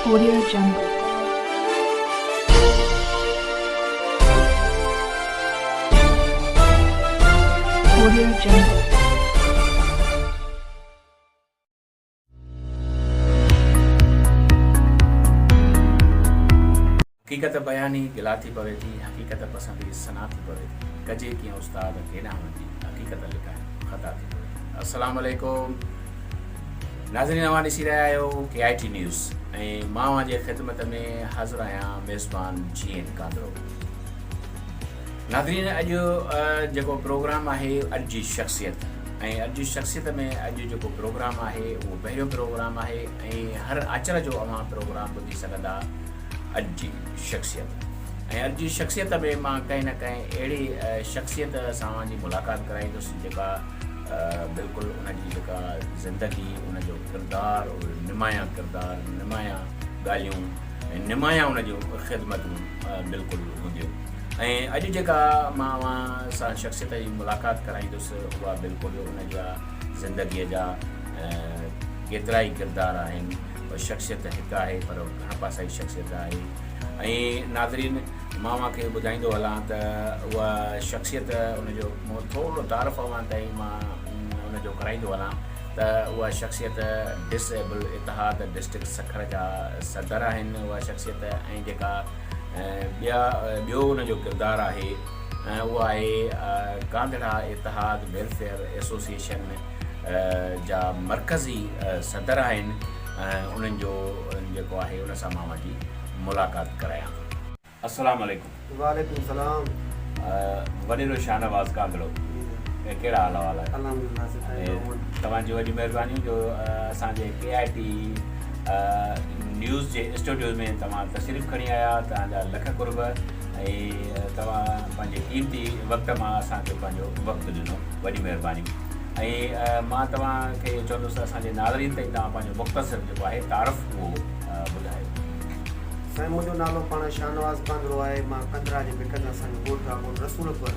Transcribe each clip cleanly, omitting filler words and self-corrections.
Audio Jungle. Audio Jungle. हकीकत बयानी गिला थी पवे थी, हकीकत पसंदी सना थी पवे थी, कजे की उस्ताद केना वञी हकीकत लिखाइण ख़ता थी पवे थी। अस्सलाम वालेकुम नाज़रीन, तव्हां ॾिसी रहिया आहियो KIT न्यूज़ ऐं मां जे ख़िदमत में हाज़िर आहियां मेज़बान GN कादरो। नाज़रीन, अॼु जेको प्रोग्राम आहे अॼु जी शख़्सियत ऐं अॼु जी शख़्सियत में अॼु जेको प्रोग्राम आहे उहो पहिरियों प्रोग्राम आहे ऐं हर आचर जो अवां प्रोग्राम ॿुधी सघंदा अॼु जी शख़्सियत। ऐं अॼु जी शख़्सियत में मां कंहिं न कंहिं अहिड़ी शख़्सियत सां जी मुलाक़ात कराईंदुसि जेका बिल्कुलु उनजी जेका ज़िंदगी, उनजो किरदारु, निमाया किरदारु, निमाया ॻाल्हियूं ऐं निमाया उनजूं ख़िदमतूं बिल्कुलु हूंदियूं। ऐं अॼु जेका मां अवां सां शख़्सियत जी मुलाक़ात कराईंदुसि उहा बिल्कुलु उनजा ज़िंदगीअ जा केतिरा ई किरदार आहिनि। उहा शख़्सियत हिकु आहे पर घणा पासा जी शख़्सियत आहे। ऐं नाज़रीन, मां खे ॿुधाईंदो हलां त उहा शख़्सियत उनजो थोरो तारीफ़ अवां ताईं मां उनजो कराईंदो हलां त उहा शख़्सियत डिसेबल इतिहाद डिस्ट्रिक्ट सखर जा सदर आहिनि उहा शख़्सियत। ऐं जेका ॿियो उनजो किरदारु आहे उहो आहे कांधड़ा इतिहाद वेलफेयर एसोसिएशन जा मरकज़ी सदर आहिनि। उन्हनि जो जेको आहे उन सां मां वञी मुलाक़ात करायां। अस्सलाम वालेकुम। वालेकुम सलाम। वॾेरो शाहनवाज़ कांधड़ो, कहिड़ा हाल आहे? अल्हम्दुलिल्लाह। तव्हांजी वॾी महिरबानी जो असांजे KIT न्यूज़ जे स्टूडियो में तव्हां तशरीफ़ खणी आया। तव्हांजा लख कुर्ब ऐं तव्हां पंहिंजे क़ीमती वक़्त मां असांखे पंहिंजो वक़्तु ॾिनो, वॾी महिरबानी। ऐं मां तव्हांखे चवंदुसि असांजे नाज़रीन ताईं तव्हां पंहिंजो मुख़्तसिर जेको आहे तारीफ़ उहो ॿुधायो। साईं, मुंहिंजो नालो पाण शाहनवाज़ कांधड़ो आहे। मां कंदरा जे भिकन असांजो ॻोठु आहे ॻोठु रसूलपुर।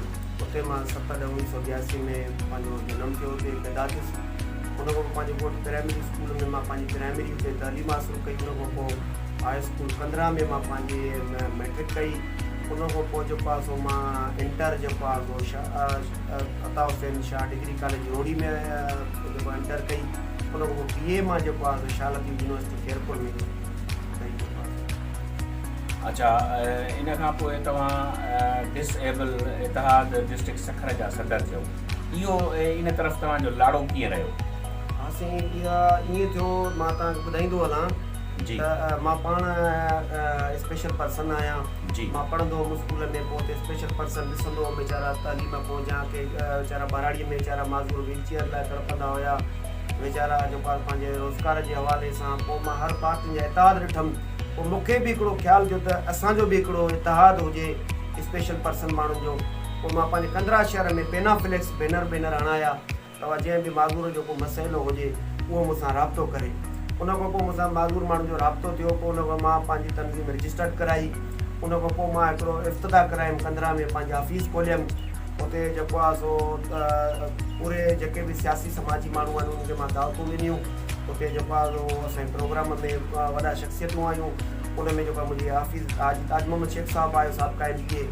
उते मां 7/1982 में पंहिंजो जनमु थियो, हुते पैदा थियुसि। उन खां पोइ पंहिंजे ॻोठु प्राइमरी स्कूल में मां पंहिंजी प्राइमरी हुते तइलीम हासिलु कई। उन खां पोइ हाई स्कूल कंदरा में मां पंहिंजी मैट्रिक कई। उन खां पोइ जेको आहे सो मां इंटर जेको आहे सो अता हुसैन शाह डिग्री कॉलेज रोड़ी में जेको इंटर कई। उन खां पोइ BA मां जेको आहे सो शाह लतीफ़ यूनिवर्सिटी खेरपुर में कई। अच्छा, इन खां पोइ तव्हां डिसेबल इतिहाद डिस्ट्रिक्ट सखर जा सदर थियो। इहो इन तरफ़ तव्हांजो लाड़ो कीअं रहियो? हा साईं, इहा ईअं थियो, मां तव्हांखे ॿुधाईंदो हलां त मां पाण स्पेशल पर्सन आहियां जी। मां पढ़ंदो हुउमि स्कूल में, पोइ हुते स्पेशल पर्सन ॾिसंदो हुउमि वीचारा तालीम पहुचा के वीचारा बराड़ीअ में वीचारा माज़ूर वीलचेयर लाइ तड़पंदा हुया वीचारा जेको आहे पंहिंजे रोज़गार जे हवाले सां। पोइ मां हर पार्टियुनि जा इतिहाद ॾिठमि। पोइ मूंखे बि हिकिड़ो ख़्यालु थियो त असांजो बि हिकिड़ो इतिहाद हुजे स्पेशल पर्सन माण्हुनि जो। पोइ मां पंहिंजे कंदरा शहर में पेनाफ्लेक्स बैनर हणाया त जंहिं बि माज़ूर जो को मसइलो हुजे उहो मूंसां राब्तो करे। उन खां पोइ मूंसां माज़ूर माण्हुनि जो राब्तो थियो। पोइ उन खां मां पंहिंजी तनज़ीम रजिस्टर्ड कराई। उन खां पोइ मां हिकिड़ो इफ़्तिदा करायमि कंदरा में, पंहिंजा ऑफिस खोलियमि। उते जेको आहे सो पूरे जेके बि सियासी समाजी माण्हू आहिनि उन्हनि खे मां दावतूं ॾिनियूं। उते जेको आहे सो असांजे प्रोग्राम में वॾा शख़्सियतूं आयूं। उन में जेको आहे मुंहिंजी हाफ़िज़ ताज मोहम्मद शेख साहिबु आयो, साबिक़ा MBA,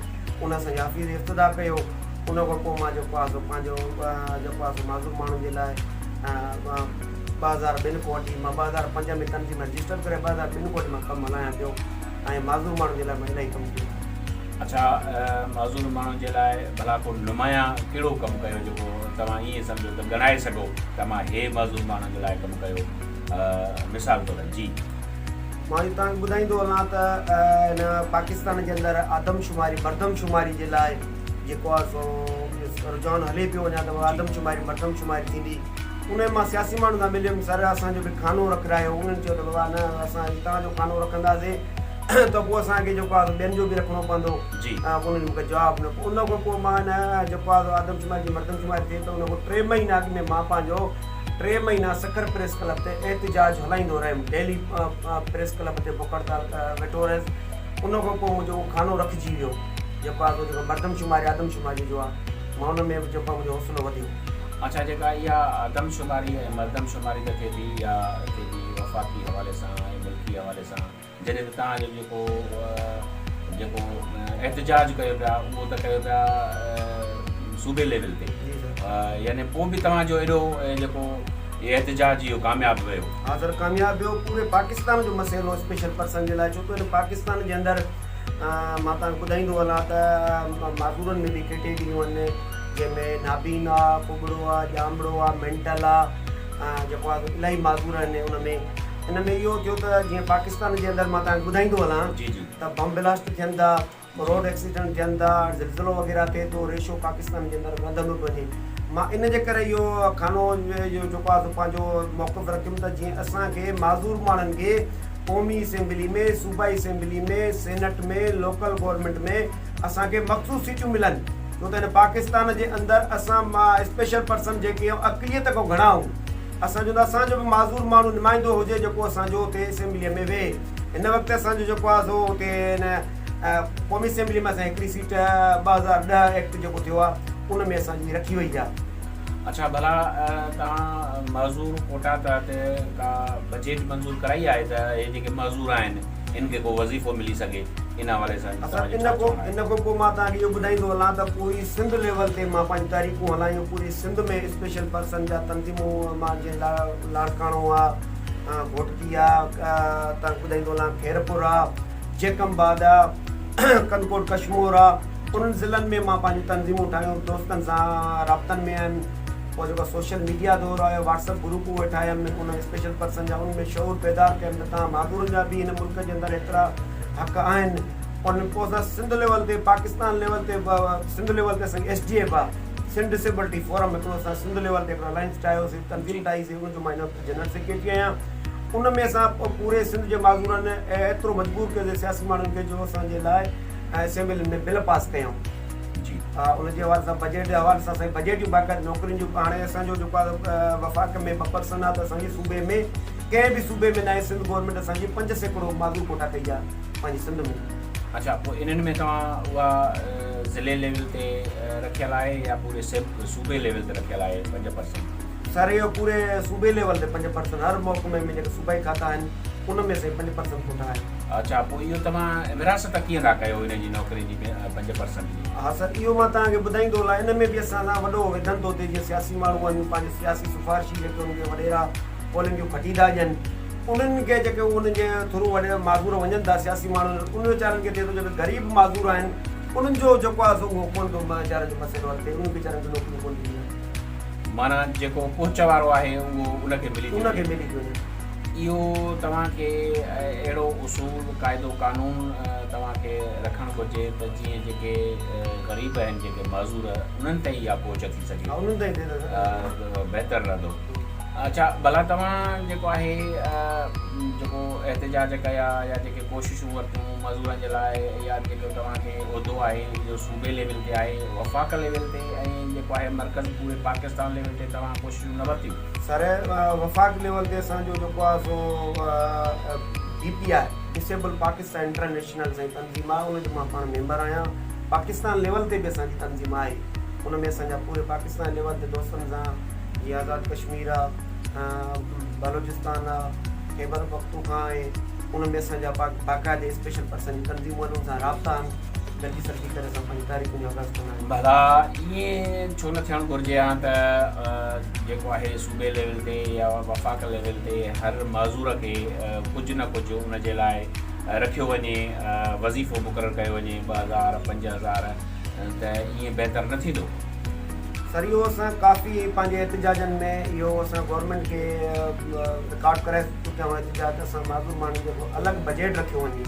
उन असांजे हाफ़िज़ इफ़्तिदा कयो। उन खां पोइ मां जेको आहे सो पंहिंजो जेको आहे सो माज़ूर माण्हुनि जे लाइ 2002 खां वठी मां 2005 में तनज़ीम रजिस्टर करे 2002 खां वठी मां कमु हलायां पियो ऐं माज़ूर माण्हुनि जे लाइ मां इलाही कमु कयो। अच्छा, माज़ूर माण्हुनि जे लाइ भला को नुमाया कहिड़ो कमु कयो जेको तव्हां ईअं सम्झो त ॻणाए सघो त मां हे माज़ूर माण्हुनि जे लाइ कमु कयो? मिसाल तौरु जी मां तव्हांखे ॿुधाईंदो हलां त हिन पाकिस्तान जे अंदरि आदमशुमारी मर्दमशुमारी जे लाइ जेको आहे सो रुझान हले पियो वञा त आदमशुमारी मर्दमशुमारी थींदी। उन मां सियासी माण्हू सां मिलियुमि। सर, असांजो बि खानो रखायो। उन्हनि चयो त बाबा न, असां तव्हांजो खानो रखंदासीं त पोइ असांखे जेको आहे ॿियनि जो बि रखिणो पवंदो जी। उन्हनि मूंखे जवाबु न। उन खां पोइ मां हिन जेको आहे आदमशुमारी जी मर्दमशुमारी थिए त उन खां 3 महीना अॻु में मां पंहिंजो 3 महीना सखर प्रेस क्लब ते एहतिजाज हलाईंदो रहियुमि। डेली प्रेस क्लब ते बुख हड़ताल वेठो रहियुसि। उन खां पोइ मुंहिंजो खानो रखिजी वियो जेको आहे जेको मर्दमशुमारी आदमशुमारी जो आहे। मां हुन में जेको मुंहिंजो हौसलो वधियो। अच्छा, जेका इहा आदमशुमारी ऐं मर्दमशुमारी त थिए थी, या थिए थी वफ़ाक़ी हवाले सां ऐं मुल्की हवाले सां, जॾहिं त तव्हांजो जेको एहतजाज कयो पिया उहो त कयो पिया सूबे लेवल ते, यानी पोइ बि तव्हांजो एॾो जेको एहतजाज इहो कामयाबु वियो? हा सर, कामयाबु वियो। पूरे पाकिस्तान जो मसइलो स्पेशल पर्सन जे लाइ, छो त पाकिस्तान जे अंदरि मां तव्हांखे ॿुधाईंदो हलां त माज़ूरनि में बि कैटेगरियूं आहिनि, जंहिंमें नाबीन आहे, पुगड़ो आहे, ॼामड़ो आहे, मेंटल आहे, जेको आहे इलाही माज़ूर आहिनि। इन में इहो थियो त जीअं पाकिस्तान जे अंदरि मां तव्हांखे ॿुधाईंदो हलां त बम ब्लास्ट थियनि था, रोड एक्सीडेंट थियनि था, ज़िलज़िलो वग़ैरह थिए थो, रेशो पाकिस्तान जे अंदरि वधंदो थो वञे। मां इन जे करे इहो खानो जेको आहे पंहिंजो मौक़िफ़ रखियुमि त जीअं असांखे माज़ूर माण्हुनि खे क़ौमी असेंबली में, सूबाई असेंबली में, सेनेट में, लोकल गवर्नमेंट में असांखे मख़सूस सीटियूं मिलनि, छो त हिन पाकिस्तान जे अंदरि असां स्पेशल पर्सन जेके अक़लियत खां घणा आहियूं। असांजो त असांजो बि माज़ूर माण्हू नुमाइंदो हुजे जेको असांजो हुते असेंबलीअ में वेहे। हिन वक़्तु असांजो जेको आहे सो हुते क़ौमी असेंबली में असां हिकिड़ी सीट 2010 एक्ट जेको थियो आहे उन में असांजी रखी वई आहे। अच्छा, भला तव्हां मज़ूर कोटा तहत का बजट मंज़ूर कराई आहे त हे जेके मज़ूर आहिनि इनखे को वज़ीफ़ो मिली सघे? इन हवाले सां इन खां पोइ मां तव्हांखे इहो ॿुधाईंदो हलां त पूरी सिंध लेवल ते मां पंहिंजी तारीख़ूं हलायूं। पूरी सिंध में स्पेशल पर्सन जा तंज़ीमूं, मां जीअं लाड़काणो आहे, घोटकी आहे, तव्हांखे ॿुधाईंदो हलां खैरपुर आहे, जेकमबाद आहे, कनकोट कश्मीर आहे, उन्हनि ज़िलनि में मां पंहिंजी तंज़ीमूं ठाहियूं, दोस्तनि सां राब्तनि में आहिनि। पोइ जेको सोशल मीडिया दौरु आहे, व्हाट्सअप ग्रुप उहे ठाहियमि, उन स्पेशल पर्सन जा उनमें शौर पैदा कयमि त तव्हां माज़ूरनि जा बि हिन मुल्क जे अंदरि एतिरा हक़ आहिनि। और पोइ असां सिंध लेवल ते, पाकिस्तान लेवल ते, सिंध लेवल ते असांखे SDF आहे, सिंध डिसेबिलिटी फोरम, हिकिड़ो असां सिंध लेवल ते हिकिड़ो अलायंस ठाहियोसीं, तंज़ीम ठाहीसीं, उनजो मां जनरल सेक्रेटरी आहियां। उन में असां पूरे सिंध जे माज़ूरनि एतिरो मजबूर कयोसीं सियासी माण्हुनि खे जो असांजे लाइ असेंबली में बिल पास कयूं। उनजे हवाले सां बजट जे हवाले सां असांजी बजट जूं बाक़ाइदा नौकरियुनि जूं, हाणे असांजो जेको आहे वफ़ाक़ में 2% आहे, त असांजे सूबे में कंहिं बि सूबे में न आहे। सिंध गवर्नमेंट असांजी 5% माज़ूर कोटा कई आहे पंहिंजी सिंध में। अच्छा, पोइ इन्हनि में तव्हां उहा ज़िले लेवल ते रखियल आहे या पूरे सूबे लेवल ते रखियल आहे 5%? सर, इहो पूरे सूबे लेवल ते 5%, हर महकमे में जेके सूबाई खाता आहिनि उन में से 5% कोटा आहे। अच्छा, पोइ इहो तव्हां विरासत कीअं था कयो हिन जी नौकिरी जी 5% जी? हा सर, इहो मां तव्हांखे ॿुधाईंदो हलां। इन में बि असां सां वॾो विधन थो थिए, जीअं सियासी माण्हू आहिनि, पंहिंजी सियासी सिफ़ारिशी जेके उनखे वॾेरा पॉलिंग जूं खटी था ॾियनि, उन्हनि खे जेके उनजे थ्रू वॾे माज़ूर वञनि था सियासी माण्हू, उन वीचारनि खे थिए थो जेके ग़रीब माज़ूर आहिनि उन्हनि जो जेको आहे उहो कोन थो वीचारनि जो मसइलो हल थिए, उन्हनि वीचारनि खे नौकरियूं कोन थी मिलनि। माना जेको पहुच वारो आहे उहो उनखे मिली थी वञे। इहो तव्हांखे अहिड़ो उसूल क़ाइदो कानून तव्हांखे रखणु घुरिजे त जीअं जेके ग़रीब आहिनि, जेके माज़ूर, उन्हनि ताईं इहा पहुच थी सघे, बहितरु रहंदो। अच्छा, भला तव्हां जेको आहे जेको एहतजाज कया या जेके कोशिशूं वरितियूं मज़ूरनि जे लाइ, या जेको तव्हांखे उहिदो आहे इहो सूबे लेवल ते आहे, वफ़ाक़ लेवल ते, ऐं जेको आहे मर्कज़ पूरे पाकिस्तान लेवल ते तव्हां कोशिशूं न वरितियूं? सर, वफ़ाक़ लेवल ते असांजो जेको आहे सो DPI, डिसेबल पाकिस्तान इंटरनेशनल जी तंज़ीम आहे, उनजो मां पाण मेंबर आहियां। पाकिस्तान लेवल ते बि असांजी तंज़ीम आहे, उन में असांजा पूरे पाकिस्तान लेवल ते दोस्तनि सां, जीअं आज़ाद कश्मीर आहे, बलोचिस्तान आहे, खैबर पख्तूनख्वा आहे, उन में असांजा बाक़ाइदा स्पेशल पर्सन जी तंज़ीमूं आहिनि, उन सां राब्ता आहिनि, जल्दी सल्दी करे असां पंहिंजी तारीख़ुनि जो आगाज़ कंदा आहियूं। भला ईअं छो न थियणु घुरिजे हा त जेको आहे सूबे लेवल ते या वफ़ाक़ लेवल ते हर माज़ूर खे कुझु न कुझु उनजे लाइ रखियो वञे, वज़ीफ़ो मुक़ररु कयो वञे 2000 5000, त ईअं बहितरु न थींदो? सर, इहो असां काफ़ी पंहिंजे एहतजाजनि में इहो असां गवर्नमेंट खे रिकॉर्ड कराए चुकिया आहियूं एहतजाज, असां माज़ूर माण्हुनि जो अलॻि बजट रखियो वञे।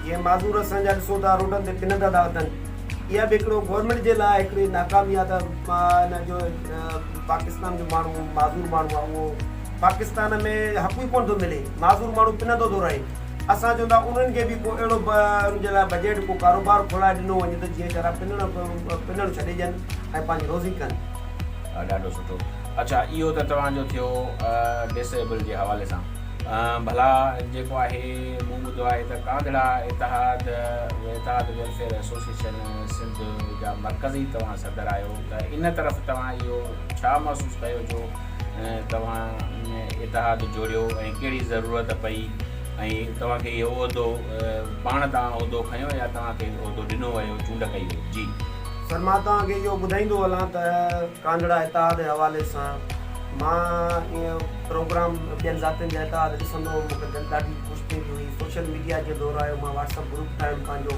इहे माज़ूर असांजा ॾिसो था रोडनि ते किन था वधनि, इहा बि हिकिड़ो गवर्नमेंट जे लाइ हिकिड़ी नाकामी आहे त हिन जो पाकिस्तान जो माण्हू माज़ूर माण्हू आहे उहो पाकिस्तान में हक़ ई कोन थो मिले, माज़ूर माण्हू पिनंदो थो रहे। असां चवंदा उन्हनि खे बि को अहिड़ो उनजे लाइ बजट को कारोबार खोलाए ॾिनो वञे त जीअं वीचारा पिनणु छॾे ॾियनि ऐं पंहिंजी रोज़ी कनि। ॾाढो सुठो। अच्छा, इहो त तव्हांजो थियो डिसेबल जे हवाले सां। भला जेको आहे मूं ॿुधो आहे त कांगड़ा इतिहाद वेलफेयर एसोसिएशन सिंध जा मर्कज़ी तव्हां सदर आहियो, त इन तरफ़ तव्हां इहो छा महसूसु कयो जो तव्हां इतिहाद जोड़ियो ऐं कहिड़ी ज़रूरत पई ऐं तव्हांखे इहो उहिदो पाण तव्हां उहिदो खयो या तव्हांखे उहिदो ॾिनो वियो चूंड कई वई? जी सर, मां तव्हांखे इहो ॿुधाईंदो हलां त कांगड़ा इतिहाद जे हवाले सां मां ईअं प्रोग्राम ॿियनि ज़ातियुनि जा इतिहाद ॾिसंदो हुउमि, मूंखे ॾाढी ख़ुशि थींदी हुई। सोशल मीडिया जो दौरु आयो, मां व्हाट्सअप ग्रुप ठाहियुमि, पंहिंजो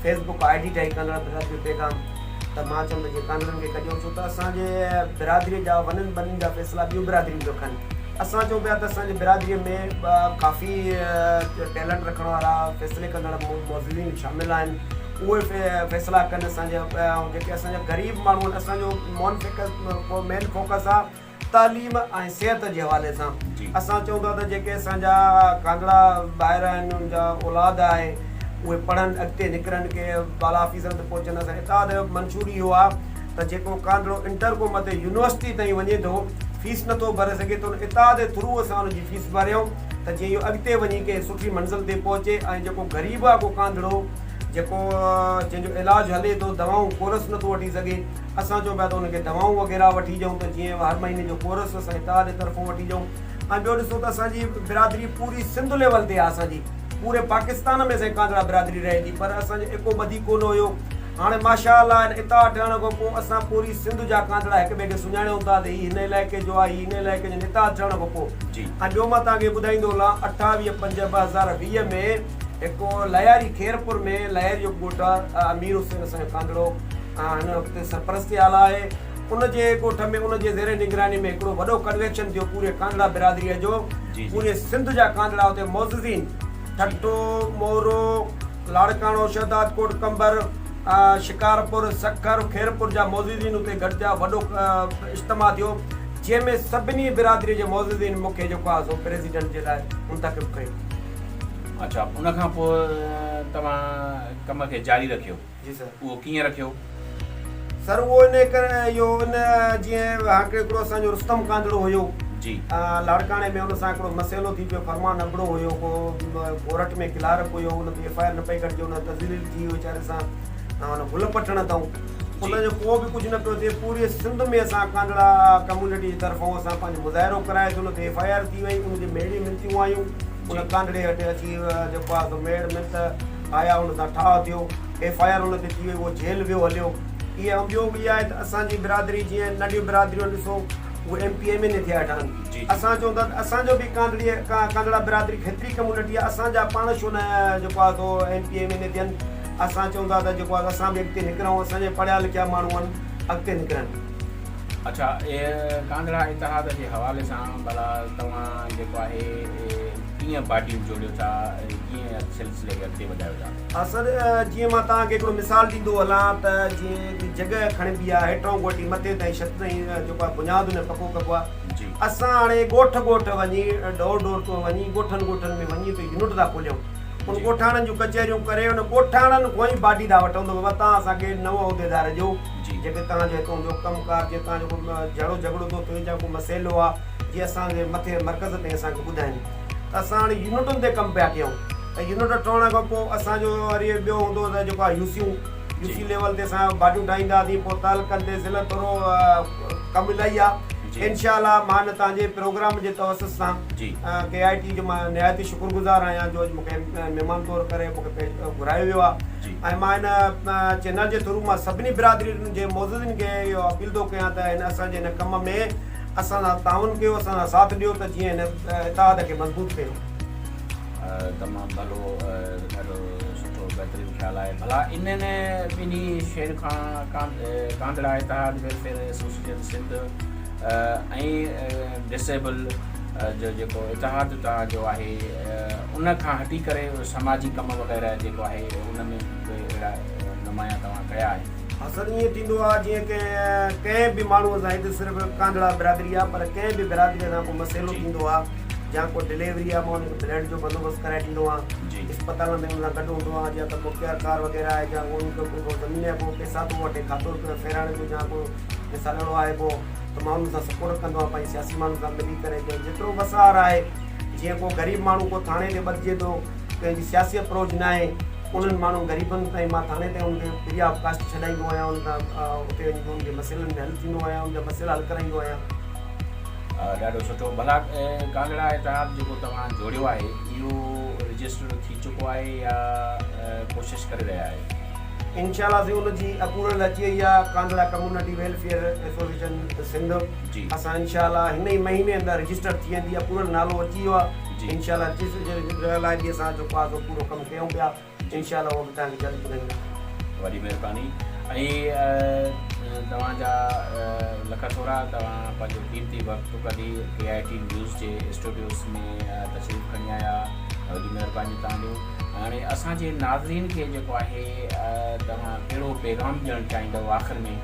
फेसबुक आई डी ठाही कांगड़ा बिरादरी पैगाम, त मां चवंदो जीअं कांगड़नि खे कजो, छो त असांजे बिरादरीअ जा वननि बननि जा फ़ैसिला ॿियूं बिरादरियूं पियो खनि। असां चऊं पिया त असांजे बिरादरीअ में काफ़ी टैलेंट रखण वारा फ़ैसिले कंदड़ मौजूदीन शामिल आहिनि, उहे फ़ैसिला कनि असांजा। जेके असांजा ग़रीब माण्हू आहिनि, असांजो मेन फोकस आहे तालीम ऐं सिहत जे हवाले सां। असां चऊं था त जेके असांजा कांगड़ा ॿाहिरि आहिनि, उन जा औलाद आहे, उहे पढ़नि, अॻिते निकिरनि, के बाला ऑफिसर ते पहुचनि। असां इतिहाद जो मंशूर इहो आहे त जेको कांगड़ो इंटर खां मथे यूनिवर्सिटी ताईं वञे थो, फीस नथो भरे सघे थो, इतिहाद जे थ्रू असां हुनजी फीस भरियूं त जीअं इहो अॻिते वञी के सुठी मंज़िल ते पहुचे। ऐं जेको ग़रीब आहे को कांगड़ो, जेको जंहिंजो इलाजु हले थो, दवाऊं कोर्स नथो वठी सघे, असां चऊं पिया त हुनखे दवाऊं वग़ैरह वठी ॾियूं, त जीअं हर महीने जो कोर्स असां इतिहाद जे तरफ़ां वठी ॾियूं। ऐं ॿियो ॾिसो त असांजी बिरादरी पूरी सिंध लेवल ते आहे, असांजी पूरे पाकिस्तान में असांजी कांगड़ा बिरादरी रहे थी, पर असांजो एको ॿधी कोन हुयो। हाणे माशाअल्लाह इतिहाद थियण खां पोइ असां पूरी सिंध जा कांगड़ा हिक ॿिए खे सुञाणूं था त हीउ हिन इलाइक़े जो आहे, हीउ हिन इलाइक़े जो इतिहाद थियण खां पोइ। ऐं ॿियो मां तव्हांखे ॿुधाईंदो हलां, 28/5/2020 में हिकु लयारी खेरपुर में लहर जो ॻोठ आहे, अमीर हुसैन असांजो कांगड़ो हिन वक़्तु सरपरस्ती आला आहे, उनजे ॻोठ में उनजे ज़ेरे निगरानी में हिकिड़ो वॾो कन्वेंशन थियो पूरे कांगड़ा बिरादरीअ जो। पूरे सिंध जा कांगड़ा हुते मौजूदीन, ठट्टो, मोरो, लाड़काणो, शहदाद कोट कंबर, शिकारपुर, सखर, खेरपुर जा मौजूदीन हुते गॾिजा, वॾो इज्तिमा थियो, जंहिंमें सभिनी बिरादरीअ जे मौजूदीन मूंखे जेको आहे सो प्रेसिडेंट जे लाइ मुंतख़िब कयो। अच्छा, उनखां पोइ तव्हां कम खे जारी रखियो? जी सर। उहो कीअं रखियो? सर, उहो इन करे इहो इन जीअं हिकिड़ो असांजो रुस्तम कांगड़ो हुयो जी, लाड़काणे में, हुन सां हिकिड़ो मसइलो थी पियो, फरमान अबड़ो हुयो, को कोर्ट में खिलारप हुयो, हुन ते FIR न पई कटिजे, हुन तज़लील थी वीचारे सां, हुन गुल पटण अथऊं, हुनजो को बि कुझु न पियो थिए। पूरे सिंध में असां कांगड़ा कम्यूनिटी जी तरफ़ां असां पंहिंजो मुज़ाहिरो कराए, हुन ते FIR थी वई, उनजी मेड़ी मिनतियूं आयूं, उन कांगड़े हटे अची जेको आहे मेड़ मिनत आया, हुन सां ठाह थियो, FIR हुन ते थी वई, उहो जेल वियो हलियो। इहा ॿियो बि आहे त असांजी बिरादरी जीअं नंढियूं बिरादरियूं ॾिसो, उहे MP में थिया ठहनि। असां चऊं था असांजो बि कांगड़ा बिरादरी खेतरी कम्यूनिटी आहे, असांजा पाण छो न जेको आहे सो MP में थियनि। असां चऊं था त जेको आहे असां बि अॻिते निकिरूं, असांजे पढ़िया लिखिया माण्हू आहिनि, अॻिते निकिरनि। अच्छा, कांगड़ा इतिहाद जे हवाले सां भला तव्हां जेको आहे कीअं पार्टियूं जोड़ियो था, कीअं सिलसिले खे अॻिते वधायो था? हा सर, जीअं मां तव्हांखे हिकिड़ो मिसाल ॾींदो हलां त जीअं जॻह खणिबी आहे, हेठां गोटी मथे ताईं छत ताईं जेको आहे बुनियादु न पको कबो आहे। असां हाणे ॻोठ वञी, डोर तो वञी, ॻोठनि में वञी त यूनिट था खोलियूं, उन ॻोठाणनि जूं कचहरियूं करे, उन ॻोठाणनि खां ई बाटी था वठूं, बाबा तव्हां असांखे नव उहिदेदार ॾियो, जेके तव्हांजे हितां जो कमुकार, जे तव्हां जेको जहिड़ो झगड़ो थो थिए या को मसइलो आहे, जीअं असांजे मथे मर्कज़ ते असांखे ॿुधाइनि, त असां हाणे यूनिटुनि ते कमु पिया कयूं। ऐं यूनिट ठहण खां पोइ असांजो वरी ॿियो हूंदो त जेको आहे UC लेवल ते असां बाटियूं ठाहींदासीं, पोइ तालुकनि ते ज़िला थोरो कमु इलाही आहे। इंशाअल्लाह मां न तव्हांजे प्रोग्राम जे तवसुस सां KIT जो मां निहायती शुक्रगुज़ार आहियां, जो मूंखे महिमान तौरु करे मूंखे घुरायो वियो आहे। ऐं मां हिन चैनल जे थ्रू मां सभिनी बिरादरियुनि जे मौजूदनि खे इहो अपील थो कयां त हिन असांजे हिन कम में असां सां ताउन कयो, असां सां साथ ॾियो, त जीअं हिन इतिहाद खे मज़बूत कयो। तमामु भलो, ॾाढो सुठो बहितरीनु ख़्यालु आहे। भला इन्हनि ॿिन्ही शयुनि खां कांगड़ा इतिहाद वेलफेयर एसोसिएशन सिंध ऐं डिसेबल जो जेको इतिहाद तव्हांजो आहे, उन खां हटी करे समाजी कम वग़ैरह जेको आहे उन में अहिड़ा नुमाया तव्हां कया आहिनि? हा सर, ईअं थींदो आहे जीअं की कंहिं बि माण्हूअ सां, हिते सिर्फ़ु कांगड़ा बिरादरी आहे, पर कंहिं बि बिरादरीअ सां को मसइलो थींदो आहे, या को डिलीवरी आहे, मां हुनखे ब्लड जो बंदोबस्तु कराए ॾींदो आहियां, अस्पताल में हुन सां गॾु हूंदो आहे, या त मुखिया कार वग़ैरह आहे, या उनखे को ज़मीन जा को पैसा थो वठे, खातो फेराइण जो, या को मिसालड़ो आहे पोइ, त मां हुन सां सपोर्ट कंदो आहियां, पंहिंजे सियासी माण्हुनि सां मिली करे। जेतिरो वसार आहे, जीअं को ग़रीब माण्हू को थाणे ते ॿधिजे थो, कंहिंजी सियासी अप्रोच न आहे, उन्हनि माण्हू ग़रीबनि ताईं मां थाणे ते उनखे फ्री ऑफ कास्ट छॾाईंदो आहियां, उन खां उते वञी उनजे मसइलनि में हल थींदो आहियां, उनजा मसइला हल कराईंदो आहियां। ॾाढो सुठो। भला कांगड़ा इतिहाद जेको तव्हां जोड़ियो आहे, इहो रजिस्टर थी चुको आहे या कोशिशि करे रहिया आहियो? इंशाल्लाह से उनजी अप्रूवल अची वई आहे कांधड़ा कम्युनिटी वेलफेयर एसोसिएशन सिंध जी असां इंशाल्लाह हिन ई महीने अंदरि रजिस्टर थी वेंदी अप्रूवल नालो अची वियो आहे इंशाल्लाह रजिस्टर लाइ बि असां जेको आहे पूरो कमु कयूं पिया इंशाल्लाह उहो बि तव्हांखे जल्द ॿुधाईंदा। वॾी महिरबानी। ऐं तव्हांजा लख थोरा तव्हां पंहिंजो कीमती वक़्तु कढी KIT न्यूज़ जे स्टूडियोस में तशरीफ़ खणी आया, वॾी महिरबानी तव्हांजो। हाणे असांजे नाज़रीन खे जेको आहे तव्हां कहिड़ो पैगाम ॾियणु चाहींदव आख़िर में?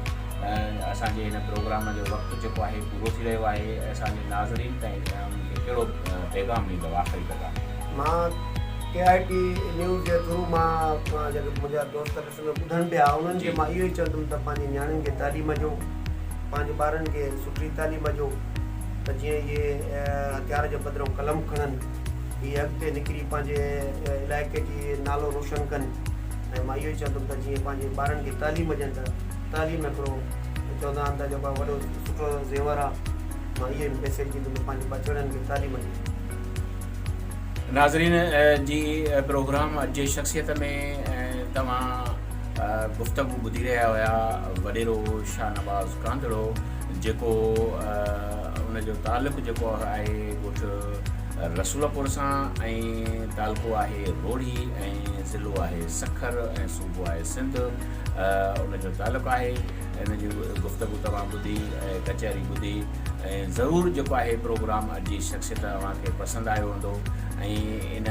असांजे हिन प्रोग्राम जो वक़्तु जेको आहे पूरो थी रहियो आहे, असांजे नाज़रीन ताईं कहिड़ो पैगाम ॾींदव आख़िरी पैगाम? मां KIT न्यूज़ जे थ्रू मां जेके मुंहिंजा दोस्त ॿुधनि पिया उन्हनि खे मां इहो ई चवंदुमि त पंहिंजी नियाणियुनि खे तालीम ॾियो, पंहिंजे ॿारनि खे सुठी तालीम ॾियो त जीअं इहे हथियार जे बदिरां कलम खणनि, इहे अॻिते निकिरी पंहिंजे इलाइक़े जी नालो रोशन कनि। ऐं मां इहो ई चवंदुमि त जीअं पंहिंजे ॿारनि खे तालीम ॾियनि त तालीम हिकिड़ो चवंदा आहिनि त जेको वॾो सुठो ज़ेवर आहे, मां इहो ई मैसेज ॾींदुमि पंहिंजे बचड़नि खे तालीम ॾियो। नाज़रीन जी प्रोग्राम अॼु जी शख़्सियत में तव्हां गुफ़्तगू ॿुधी रहिया हुया वॾेरो शाहनवाज़ कांधड़ो, जेको उनजो तालुक़ु जेको आहे ॻोठु रसूलपुर सां ऐं तालुक़ो आहे रोड़ी ऐं ज़िलो आहे सखर ऐं सूबो आहे सिंध, उनजो तालुक़ु आहे। इन जी गुफ़्तगू तव्हां ॿुधी ऐं कचहरी ॿुधी ऐं ज़रूरु जेको आहे प्रोग्राम अॼु जी शख़्सियत तव्हांखे पसंदि आयो हूंदो। ऐं इन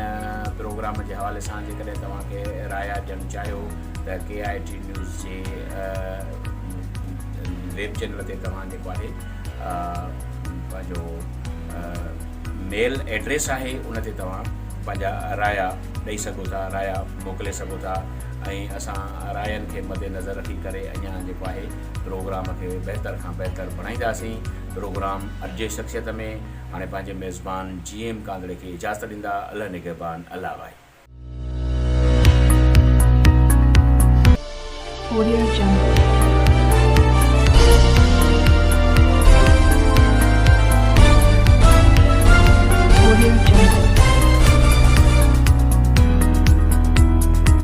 प्रोग्राम जे हवाले सां जेकॾहिं तव्हांखे राय ॾियणु चाहियो त KIT न्यूज़ जे वेब चैनल ते तव्हां जेको आहे पंहिंजो मेल एड्रेस आहे, उन ते तव्हां पंहिंजा राय ॾेई सघो था, राय मोकिले सघो था। ऐं असां रायनि खे मद्देनज़र रखी करे अञा जेको आहे प्रोग्राम खे बहितर खां बहितर बणाईंदासीं। प्रोग्राम अॼु जी शख़्सियत में हाणे पंहिंजे मेज़बान GM कांधड़े खे इजाज़त ॾींदा। अल्लाह निगहबान, अल्लाह भाई। Audio Jungle.